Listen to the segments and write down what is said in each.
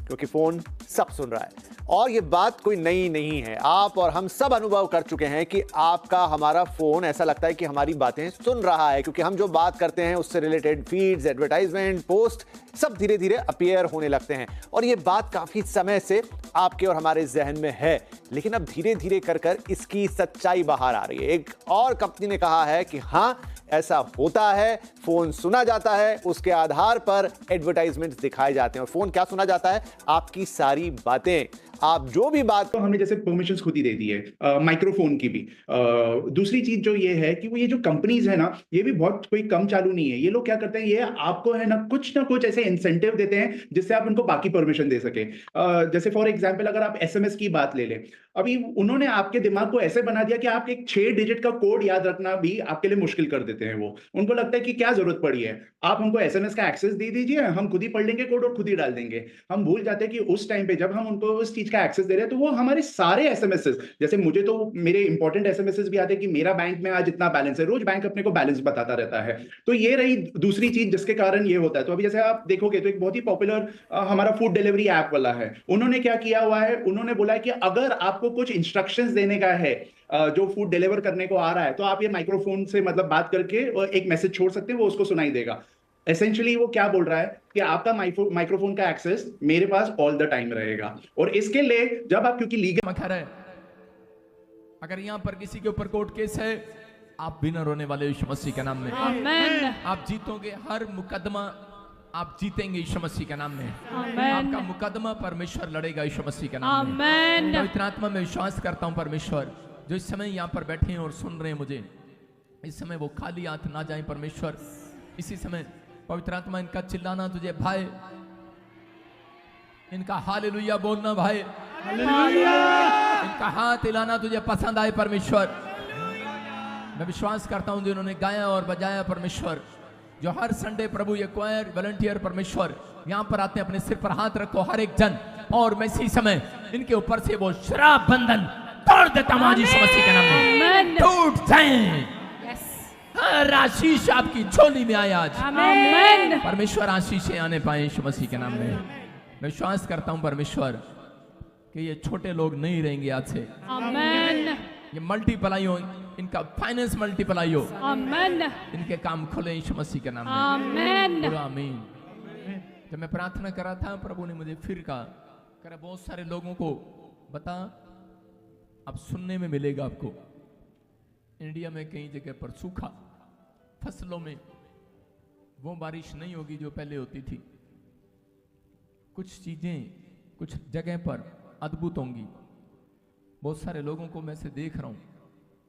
क्योंकि फोन सब सुन रहा है। और ये बात कोई नई नहीं है, आप और हम सब अनुभव कर चुके हैं कि आपका हमारा फोन ऐसा लगता है कि हमारी बातें सुन रहा है, क्योंकि हम जो बात करते हैं उससे रिलेटेड फीड्स, एडवर्टाइजमेंट, पोस्ट सब धीरे धीरे अपीयर होने लगते हैं। और ये बात काफी समय से आपके और हमारे जहन में है, लेकिन अब धीरे धीरे कर कर इसकी सच्चाई बाहर आ रही है। एक और कंपनी ने कहा है कि हाँ, ऐसा होता है, फोन सुना जाता है, उसके आधार पर एडवर्टाइजमेंट दिखाए जाते हैं। और फोन क्या सुना जाता है? आपकी सारी बातें, आप जो भी बात। तो हमने जैसे परमिशंस खुद ही दे दी है माइक्रोफोन की भी। दूसरी चीज जो ये है कि वो ये जो कंपनीज है ना, ये भी बहुत कोई कम चालू नहीं है। ये लोग क्या करते हैं, ये आपको है ना कुछ ऐसे इंसेंटिव देते हैं जिससे आप उनको बाकी परमिशन दे सके। जैसे फॉर एग्जांपल अगर आप एसएमएस की बात ले लें, अभी उन्होंने आपके दिमाग को ऐसे बना दिया कि आप एक 6 डिजिट का कोड याद रखना भी आपके लिए मुश्किल कर देते हैं। वो उनको लगता है कि क्या जरूरत पड़ी है, आप हमको एसएमएस का एक्सेस दे दीजिए, हम खुद ही पढ़ लेंगे कोड और खुद ही डाल देंगे। हम भूल जाते हैं कि उस टाइम पे जब हम उनको उस चीज का एक्सेस दे रहे हैं तो वो हमारे सारे एसएमएसेस, जैसे मुझे तो मेरे इंपॉर्टेंट एसएमएसेस भी आते हैं कि मेरा बैंक में आज इतना बैलेंस है। रोज बैंक अपने को बैलेंस बताता रहता है। तो ये रही दूसरी चीज जिसके कारण ये होता है। तो अभी जैसे आप देखोगे तो एक बहुत ही पॉपुलर हमारा फूड डिलीवरी ऐप वाला है, उन्होंने क्या किया हुआ है, उन्होंने बोला है कि अगर आपको कुछ इंस्ट्रक्शंस देने का है जो फूड डिलीवर करने को आ रहा है, तो आप ये माइक्रोफोन से मतलब बात करके एक मैसेज छोड़ सकते हैं, वो उसको सुनाई देगा। एसेंशियली वो क्या बोल रहा है कि आपका माइक्रोफोन का एक्सेस मेरे पास ऑल द टाइम रहेगा। और इसके लिए जब आप, क्योंकि लीगल है, अगर यहां पर किसी के ऊपर कोर्ट केस है, आप बिना रोने वाले यीशु मसीह के नाम में आमीन। आप जीतोगे हर मुकदमा, आप जीतेंगे यीशु मसीह के नाम में। आपका मुकदमा परमेश्वर लड़ेगा यीशु मसीह के नाम में। पवित्र आत्मा में विश्वास करता हूं परमेश्वर जो इस समय यहाँ पर बैठे हैं और सुन रहे हैं मुझे, इस समय वो खाली हाथ ना जाए परमेश्वर। इसी समय पवित्र आत्मा इनका चिल्लाना तुझे भाई, इनका हालेलुया बोलना भाई, इनका हाथ हिलाना तुझे पसंद आए परमेश्वर। मैं विश्वास करता हूं जिन्होंने गाया और बजाया परमेश्वर, जो हर संडे प्रभु ये क्वायर वॉलंटियर परमेश्वर यहां पर आते हैं, अपने सिर पर हाथ रखो हर एक जन, और मैं इसी समय इनके ऊपर से वो शराब बंधन तोड़ देता हूं आज यीशु मसीह के नाम में। टूट जाए, हर आशीष आपकी झोली में आए आज। आमीन। परमेश्वर आशीषें आने पाए यीशु मसीह के नाम में। मैं विश्वास करता हूं परमेश्वर कि ये छोटे लोग नहीं रहेंगे आज से। आमीन। ये मल्टीप्लाई हो, इनका फाइनेंस मल्टीप्लाई हो। आमीन। इनके काम खुले यीशु मसीह के नाम में। आमीन। आमीन। जब मैं प्रार्थना कर रहा था, प्रभु ने मुझे फिर कहा बहुत सारे लोगों को बता, अब सुनने में मिलेगा आपको, इंडिया में कई जगह पर सूखा, फसलों में वो बारिश नहीं होगी जो पहले होती थी। कुछ चीजें कुछ जगह पर अद्भुत होंगी। बहुत सारे लोगों को मैं से देख रहा हूं,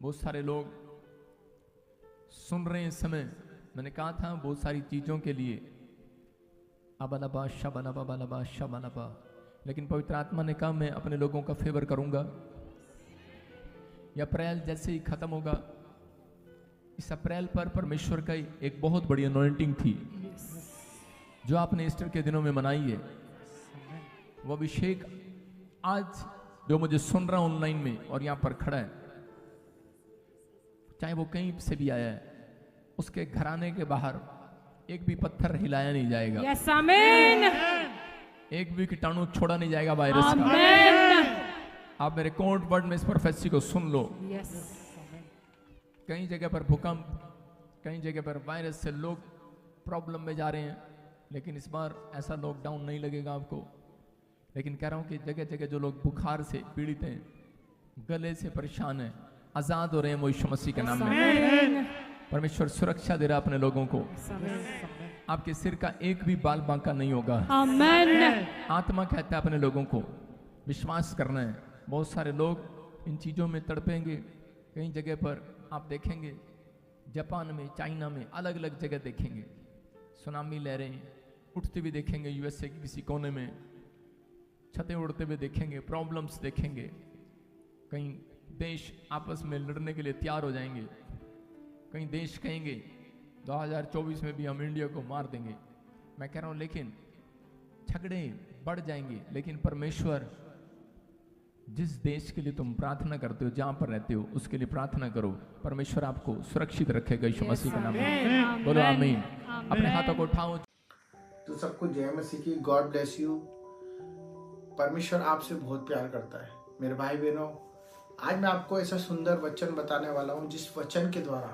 बहुत सारे लोग सुन रहे हैं इस समय। मैंने कहा था बहुत सारी चीजों के लिए अबलबा शबलबा बलबा शबलबा, लेकिन पवित्र आत्मा ने कहा मैं अपने लोगों का फेवर करूंगा। यह अप्रैल जैसे ही खत्म होगा, इस अप्रैल पर परमेश्वर का एक बहुत बड़ी अनॉइंटिंग थी जो आपने ईस्टर के दिनों में मनाई है। वो अभिषेक आज जो मुझे सुन रहा ऑनलाइन में और यहां पर खड़ा है, चाहे वो कहीं से भी आया है, उसके घराने के बाहर एक भी पत्थर हिलाया नहीं जाएगा। यस आमीन। एक भी कीटाणु छोड़ा नहीं जाएगा वायरस का। आमीन। आप मेरे कोर्ट वर्ड में इस प्रोफेसी को सुन लो। यस। कई जगह पर भूकंप, कई जगह पर वायरस से लोग प्रॉब्लम में जा रहे हैं, लेकिन इस बार ऐसा लॉकडाउन नहीं लगेगा आपको। लेकिन कह रहा हूं कि जगह जगह जो लोग बुखार से पीड़ित हैं, गले से परेशान हैं, आजाद हो रहे हैं वो यीशु मसीह के नाम में। परमेश्वर सुरक्षा दे रहा अपने लोगों को। आपके सिर का एक भी बाल बांका नहीं होगा। आमीन। आत्मा कहता है अपने लोगों को विश्वास करना है। बहुत सारे लोग इन चीजों में तड़पेंगे। कई जगह पर आप देखेंगे, जापान में, चाइना में, अलग अलग जगह देखेंगे सुनामी लहरें उठती हुई देखेंगे। यूएसए के किसी कोने में छतें उड़ते हुए देखेंगे, प्रॉब्लम्स देखेंगे। कहीं देश आपस में लड़ने के लिए तैयार हो जाएंगे। कहीं देश कहेंगे 2024 में भी हम इंडिया को मार देंगे। मैं कह रहा हूं लेकिन झगड़े बढ़ जाएंगे, लेकिन परमेश्वर जिस देश के लिए तुम प्रार्थना करते हो, जहां पर रहते हो, उसके लिए प्रार्थना करो। परमेश्वर आपको सुरक्षित रखेगा यीशु मसीह के नाम में। बोलो आमीन। अपने हाथों को उठाओ। तो सबको जय मसीह की। God bless you. परमेश्वर आपसे बहुत प्यार करता है। मेरे भाई बहनों, आज मैं आपको ऐसा सुंदर वचन बताने वाला हूँ जिस वचन के द्वारा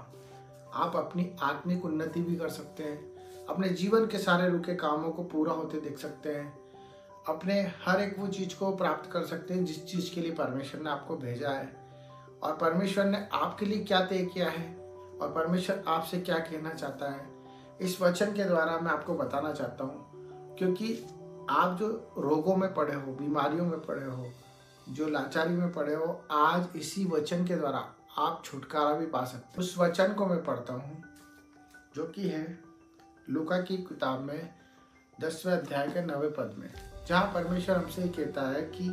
आप अपनी आत्मिक उन्नति भी कर सकते हैं, अपने जीवन के सारे रुके कामों को पूरा होते देख सकते हैं, अपने हर एक वो चीज़ को प्राप्त कर सकते हैं जिस चीज़ के लिए परमेश्वर ने आपको भेजा है, और परमेश्वर ने आपके लिए क्या तय किया है और परमेश्वर आपसे क्या कहना चाहता है। इस वचन के द्वारा मैं आपको बताना चाहता हूँ, क्योंकि आप जो रोगों में पड़े हो, बीमारियों में पड़े हो, जो लाचारी में पड़े हो, आज इसी वचन के द्वारा आप छुटकारा भी पा सकते। उस वचन को मैं पढ़ता हूँ जो कि है लूका की किताब में 10वें अध्याय के 9वें पद में, जहाँ परमेश्वर हमसे कहता है कि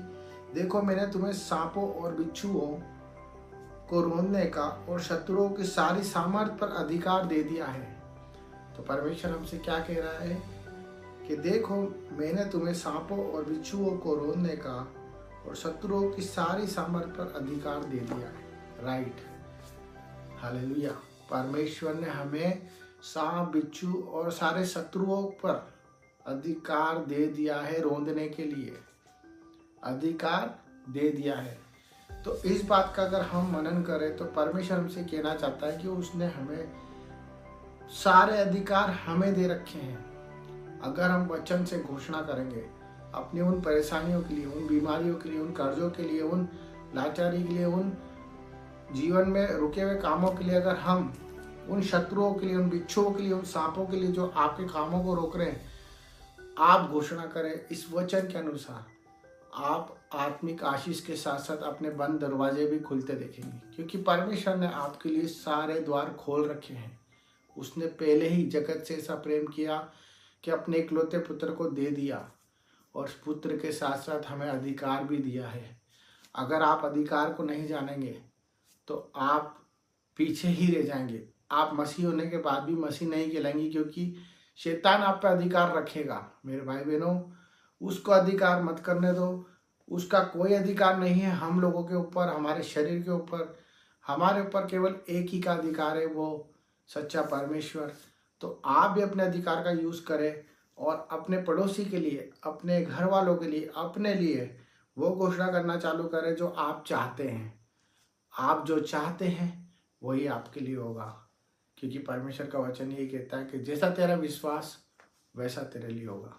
देखो मैंने तुम्हें सांपों और बिच्छुओं को रोंदने का और शत्रुओं की सारी सामर्थ पर अधिकार दे दिया है। तो परमेश्वर हमसे क्या कह रहा है कि देखो मैंने तुम्हें सांपों और बिच्छुओं को रोंदने का और शत्रुओं की सारी सामर्थ पर अधिकार दे दिया है। Right, hallelujah. परमेश्वर ने हमें सांप, बिच्छू और सारे शत्रुओं पर अधिकार दे दिया है, रोंदने के लिए अधिकार दे दिया है। तो इस बात का अगर हम मनन करें तो परमेश्वर हमसे कहना चाहता है कि उसने हमें सारे अधिकार हमें दे रखे हैं। अगर हम वचन से घोषणा करेंगे अपनी उन परेशानियों के लिए, उन बीमारियों के लिए, उन कर्जों के लिए, उन लाचारी के लिए, उन जीवन में रुके हुए कामों के लिए, अगर हम उन शत्रुओं के लिए, उन बिच्छुओं के लिए, उन सांपों के लिए जो आपके कामों को रोक रहे हैं, आप घोषणा करें इस वचन के अनुसार, आप आत्मिक आशीष के साथ साथ अपने बंद दरवाजे भी खुलते देखेंगे, क्योंकि परमेश्वर ने आपके लिए सारे द्वार खोल रखे हैं। उसने पहले ही जगत से ऐसा प्रेम किया कि अपने इकलौते पुत्र को दे दिया, और उस पुत्र के साथ साथ हमें अधिकार भी दिया है। अगर आप अधिकार को नहीं जानेंगे तो आप पीछे ही रह जाएंगे। आप मसीह होने के बाद भी मसीह नहीं कहलाएंगे, क्योंकि शैतान आप पे अधिकार रखेगा। मेरे भाई बहनों, उसको अधिकार मत करने दो। उसका कोई अधिकार नहीं है हम लोगों के ऊपर, हमारे शरीर के ऊपर। हमारे ऊपर केवल एक ही का अधिकार है, वो सच्चा परमेश्वर। तो आप भी अपने अधिकार का यूज़ करें और अपने पड़ोसी के लिए, अपने घर वालों के लिए, अपने लिए वो घोषणा करना चालू करें जो आप चाहते हैं। आप जो चाहते हैं वही आपके लिए होगा, क्योंकि परमेश्वर का वचन ये कहता है कि जैसा तेरा विश्वास वैसा तेरे लिए होगा।